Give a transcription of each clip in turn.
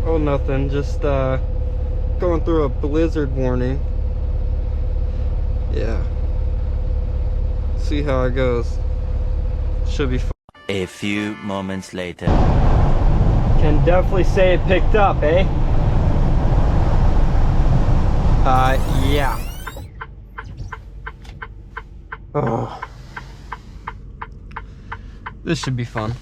Oh, nothing. Just going through a blizzard warning. Yeah. See how it goes. Should be fun. A few moments later. Can definitely say it picked up, eh? Yeah. Oh. This should be fun.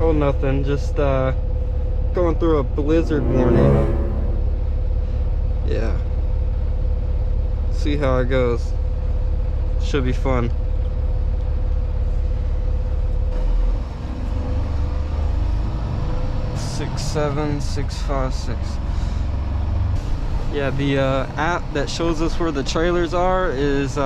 Oh, nothing. Just going through a blizzard warning. Yeah. See how it goes. Should be fun. Six, 7, 6, 5, 6. Yeah, the app that shows us where the trailers are is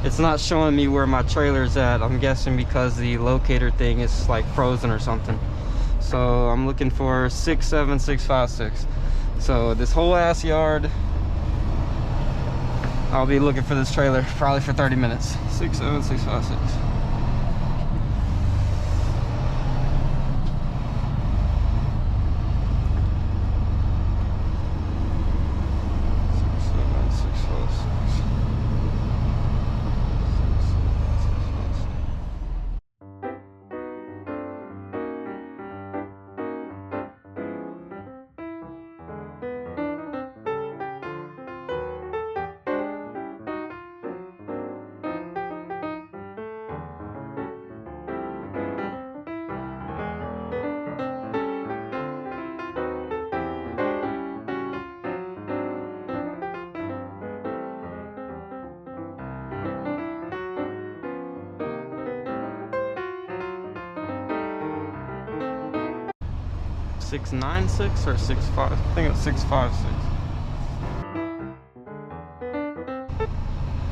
it's not showing me where my trailer's at. I'm guessing because the locator thing is like frozen or something. So I'm looking for 6, 7, 6, 5, 6. So this whole ass yard, I'll be looking for this trailer probably for 30 minutes. 6, 7, 6, 5, 6. 696 or 65? I think it's 656.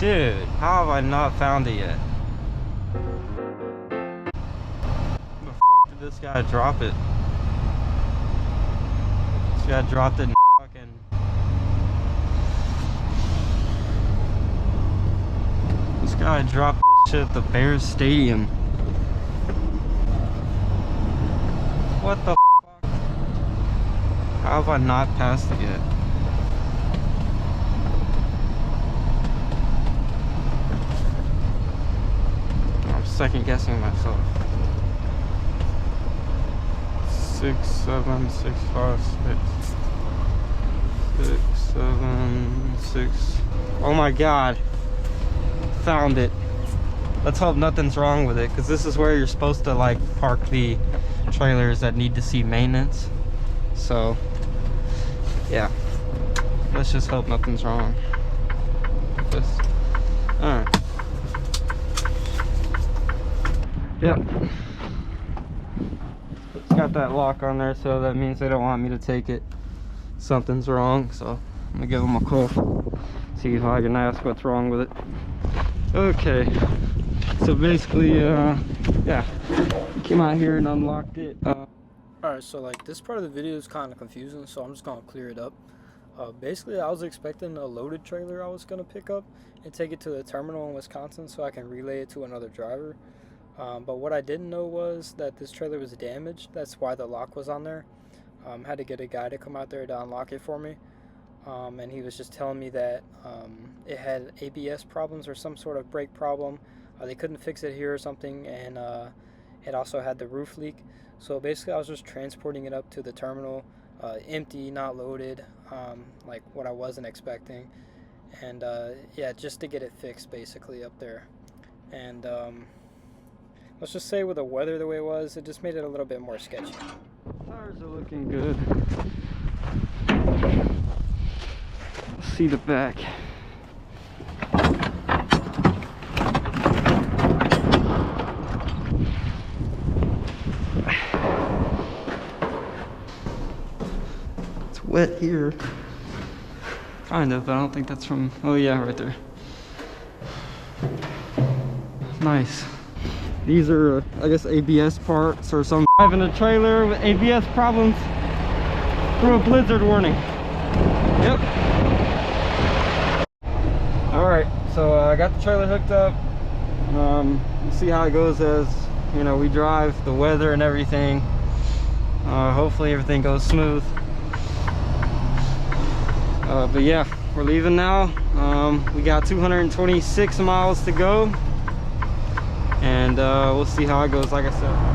Dude, how have I not found it yet? Where the fuck did this guy drop it? This guy dropped it in fucking... This guy dropped this shit at the Bears Stadium. What the fuck? How have I not passed it yet? I'm second guessing myself. 6, 7, 6, 5, 6. 6, 7, 6. Oh my god. Found it. Let's hope nothing's wrong with it, because this is where you're supposed to like park the trailers that need to see maintenance. So yeah, let's just hope nothing's wrong with this. Alright. Yep. It's got that lock on there, so that means they don't want me to take it. Something's wrong, so I'm gonna give them a call. See if I can ask what's wrong with it. Okay. So basically, yeah, came out here and unlocked it. Alright, so like this part of the video is kind of confusing, so I'm just gonna clear it up. Basically, I was expecting a loaded trailer I was gonna pick up and take it to the terminal in Wisconsin so I can relay it to another driver. But what I didn't know was that this trailer was damaged. That's why the lock was on there. Had to get a guy to come out there to unlock it for me. And he was just telling me that it had ABS problems or some sort of brake problem. They couldn't fix it here or something, and it also had the roof leak. So basically I was just transporting it up to the terminal, empty, not loaded, like what I wasn't expecting. And yeah, just to get it fixed basically up there. And let's just say with the weather the way it was, it just made it a little bit more sketchy. Tires are looking good. Let's see the back. It's wet here. Kind of, but I don't think that's from, oh yeah, right there. Nice. These are, I guess, ABS parts or some. Driving a trailer with ABS problems through a blizzard warning. Yep. All right, so I got the trailer hooked up. We'll see how it goes as, you know, we drive, the weather and everything. Hopefully everything goes smooth. But yeah, we're leaving now. We got 226 miles to go, and we'll see how it goes, like I said.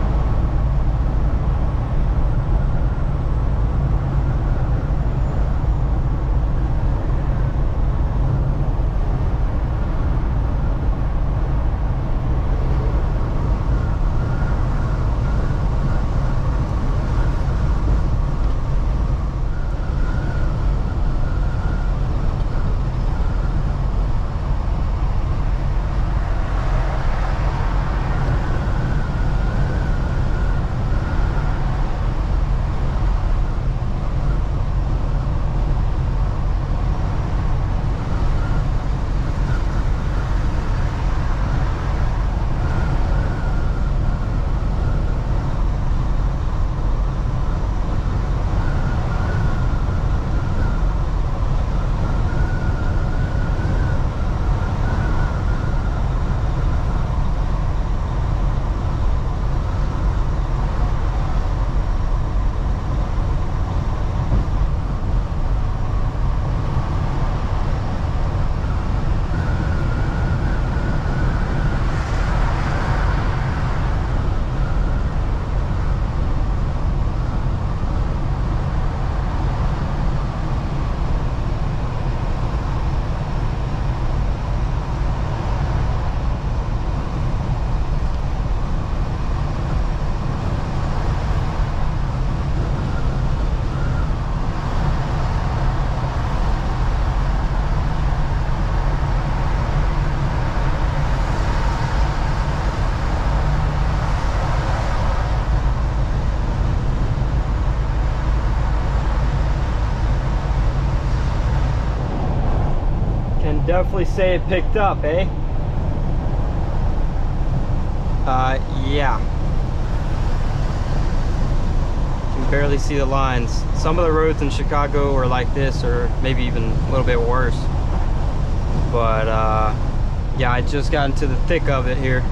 Definitely say it picked up, eh? Yeah. You can barely see the lines. Some of the roads in Chicago are like this, or maybe even a little bit worse. But yeah, I just got into the thick of it here.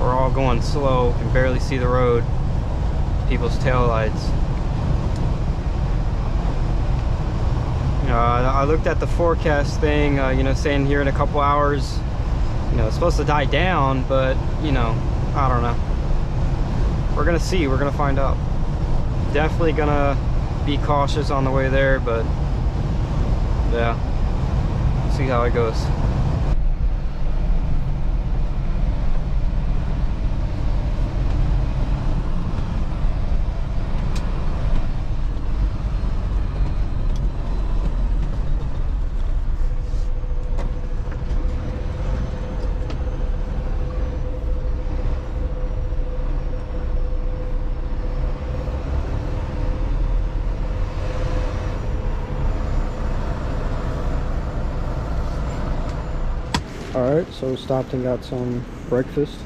We're all going slow. You can barely see the road. People's taillights. I looked at the forecast thing, you know, saying here in a couple hours, you know, it's supposed to die down, but, you know, I don't know. We're gonna see, we're gonna find out. Definitely gonna be cautious on the way there, but yeah, see how it goes. Alright, so we stopped and got some breakfast.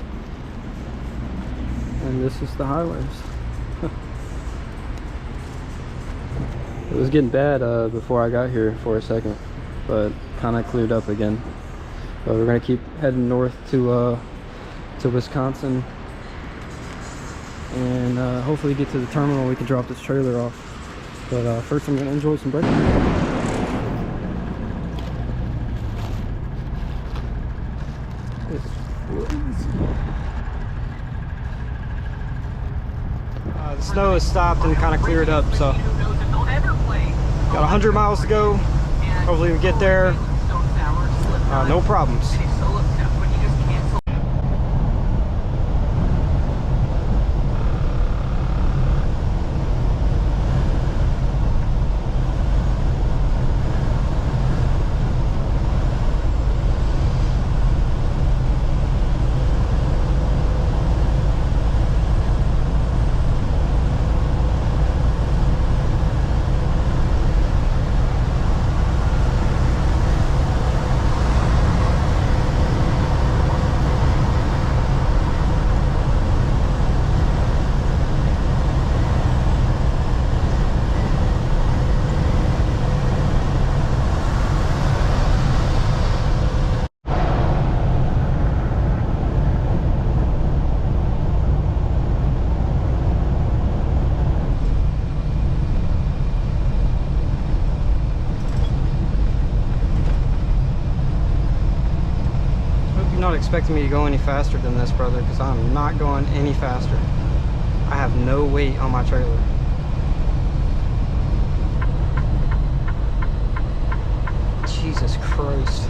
And this is the highways. It was getting bad before I got here for a second, but kind of cleared up again. But we're gonna keep heading north to Wisconsin, and hopefully get to the terminal. We can drop this trailer off. But first, I'm gonna enjoy some breakfast. The snow has stopped and kind of cleared up, so got 100 miles to go. Hopefully we get there, no problems. expecting me to go any faster than this, brother, because I'm not going any faster. I have no weight on my trailer. Jesus Christ.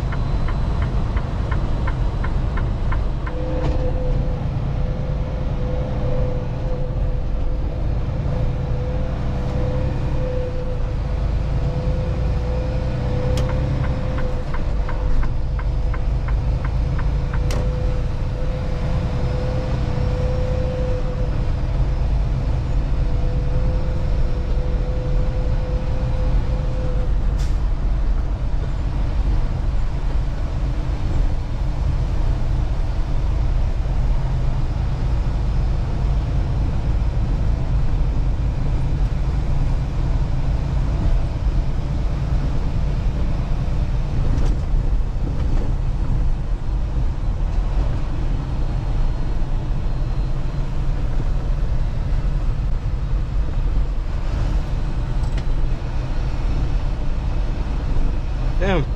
Damn,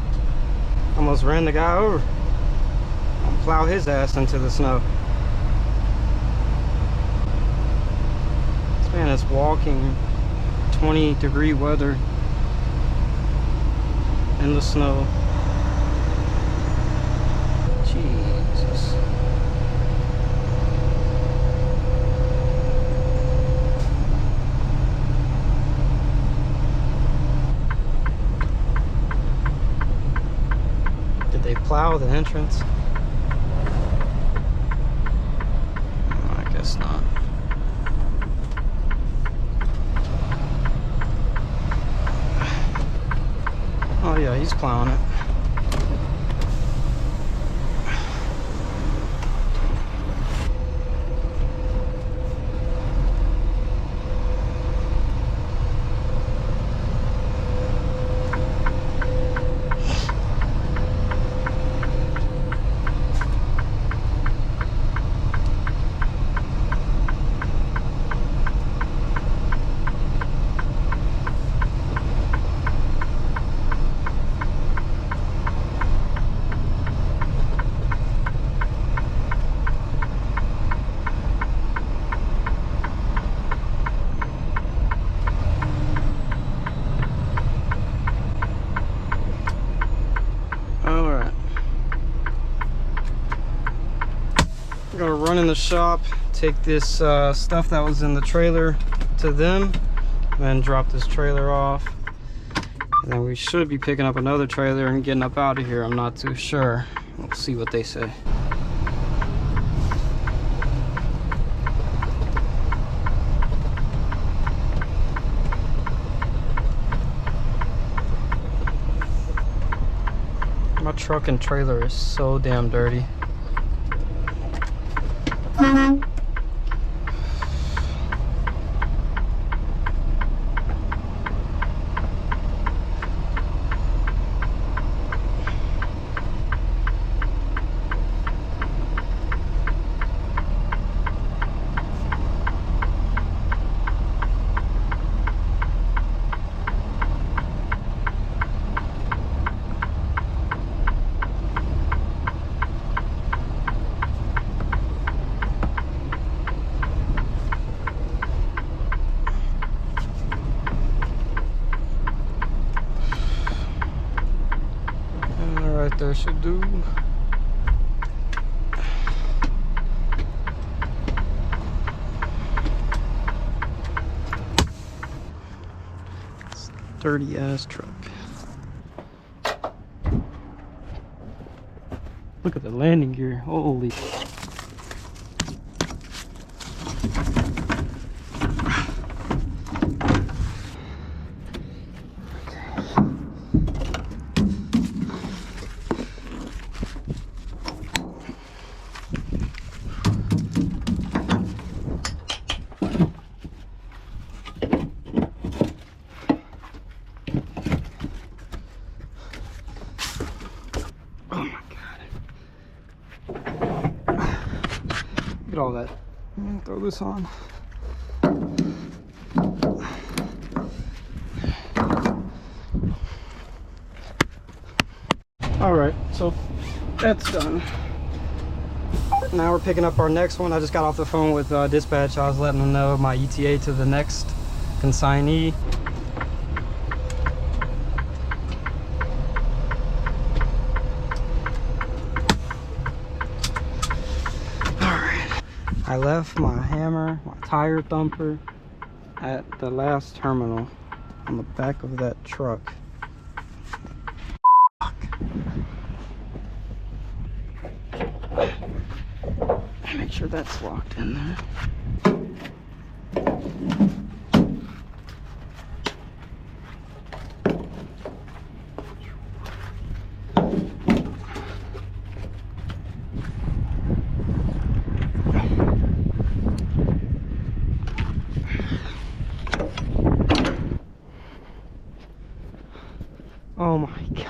almost ran the guy over. I'll plow his ass into the snow. This man is walking 20-degree weather in the snow. Jesus. Did they plow the entrance? I guess not. Oh yeah, he's plowing it. Alright. I'm gonna run in the shop, take this stuff that was in the trailer to them, then drop this trailer off. And then we should be picking up another trailer and getting up out of here. I'm not too sure. We'll see what they say. My truck and trailer is so damn dirty. Right there should do. It's a dirty ass truck. Look at the landing gear. Holy. Look at all that. Throw this on. All right, so that's done. now we're picking up our next one. I just got off the phone with dispatch. I was letting them know my ETA to the next consignee. Alright. I left my hammer, my tire thumper at the last terminal on the back of that truck. Make sure that's locked in there. Oh my God.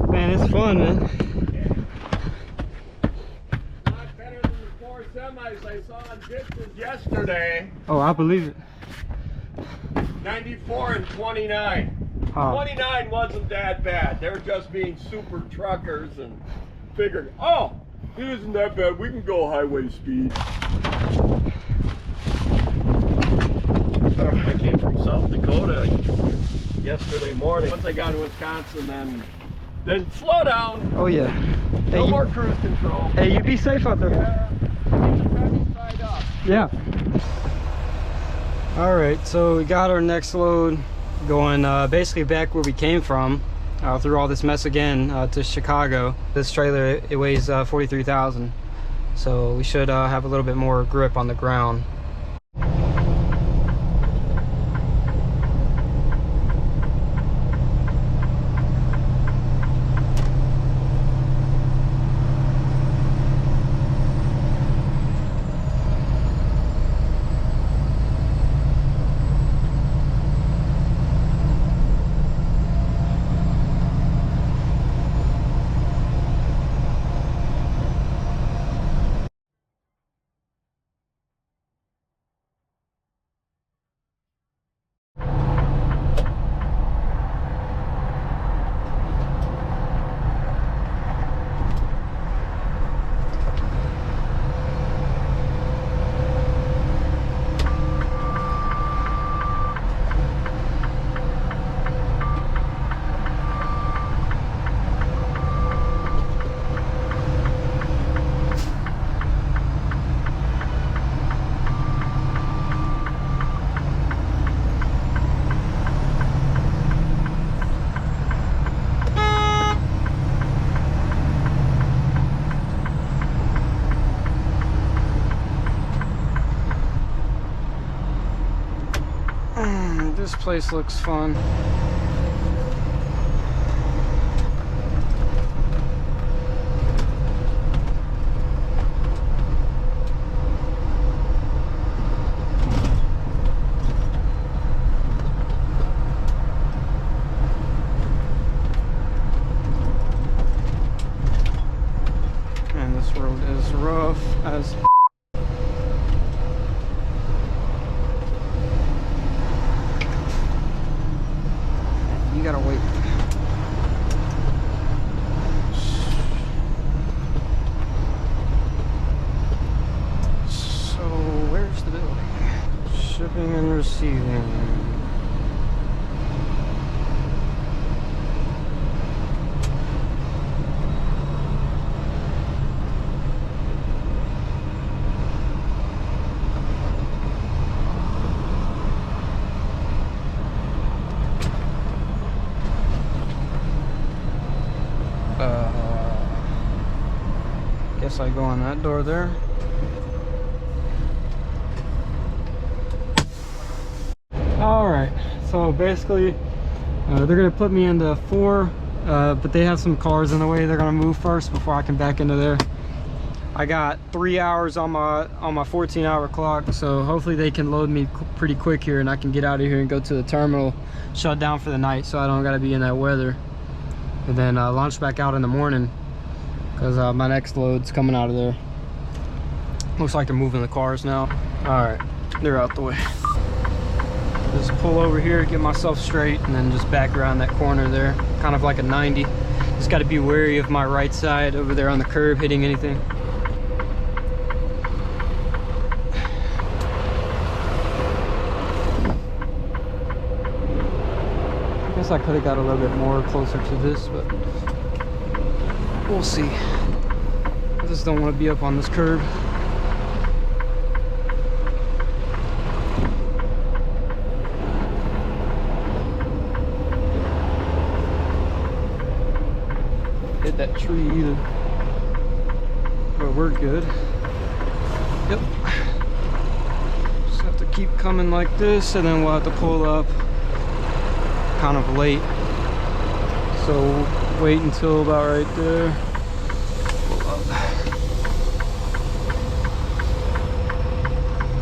Man, it's fun, man. Not better than the 4 semis I saw on distance yesterday. Oh, I believe it. 94 and 29. Oh. 29 wasn't that bad. They were just being super truckers and figured, oh, it isn't that bad. We can go highway speed. I came from South Dakota yesterday morning. Once I got to Wisconsin, then slow down. Oh yeah. Hey, No more cruise control. Hey, you be safe out there. Yeah. Keep the pedal side up. Yeah. All right, so we got our next load going basically back where we came from, through all this mess again, to Chicago. This trailer, it weighs 43,000, so we should have a little bit more grip on the ground. This place looks fun. And this road is rough as gotta wait. So where's the building? Shipping and receiving. Guess I go on that door there. Alright, so basically they're gonna put me into 4, but they have some cars in the way. They're gonna move first before I can back into there. I got 3 hours on my 14-hour clock, so hopefully they can load me pretty quick here and I can get out of here and go to the terminal, shut down for the night so I don't gotta be in that weather, and then launch back out in the morning, because my next load's coming out of there. Looks like they're moving the cars now. All right, they're out the way. Just pull over here, get myself straight, and then just back around that corner there, kind of like a 90. Just got to be wary of my right side over there on the curb hitting anything. I guess I could have got a little bit more closer to this, but we'll see. I just don't want to be up on this curb. Hit that tree either, but we're good. Yep. Just have to keep coming like this, and then we'll have to pull up kind of late. So wait until about right there. Pull up.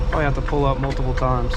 Probably have to pull up multiple times.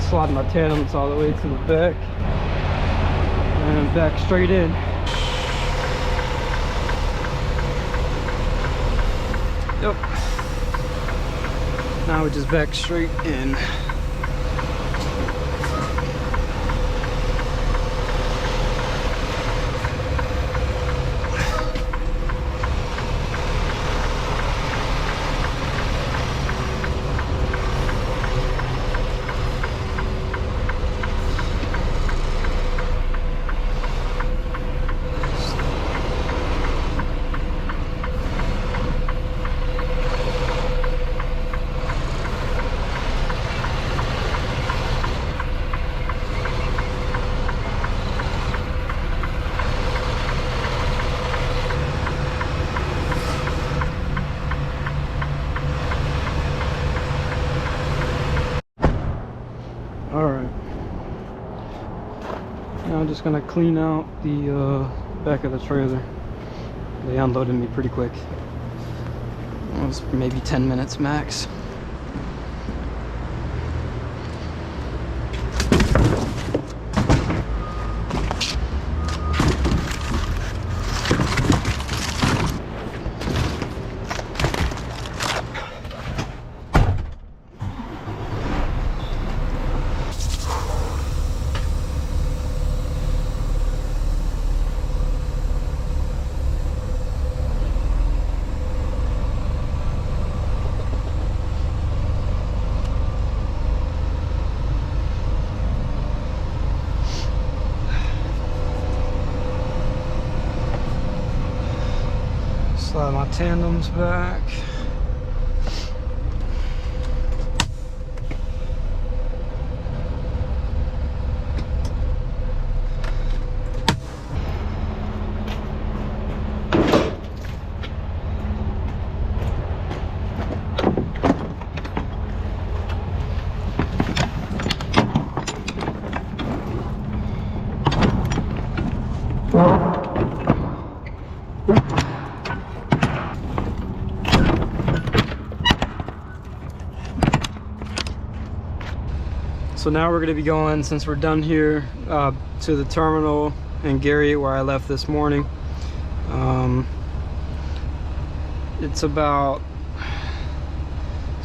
Slide my tandems all the way to the back and back straight in. Yep. Now we just back straight in. I'm just gonna clean out the back of the trailer. They unloaded me pretty quick. It was maybe 10 minutes max. Slide my tandems back. So now we're going to be going, since we're done here, to the terminal in Gary where I left this morning. It's about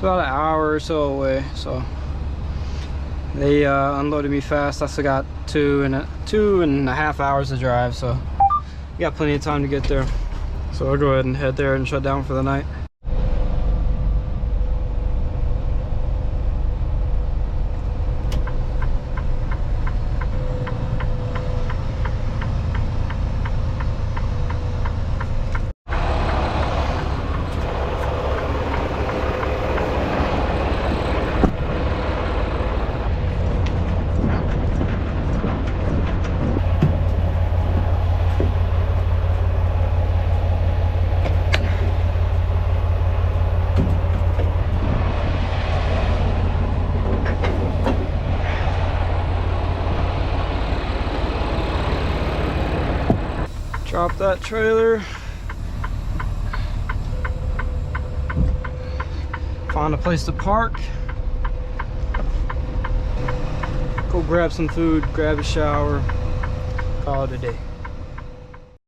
an hour or so away, so they unloaded me fast. I still got 2.5 hours to drive, so we got plenty of time to get there. So I'll go ahead and head there and shut down for the night. Drop that trailer. Find a place to park. Go grab some food, grab a shower, call it a day.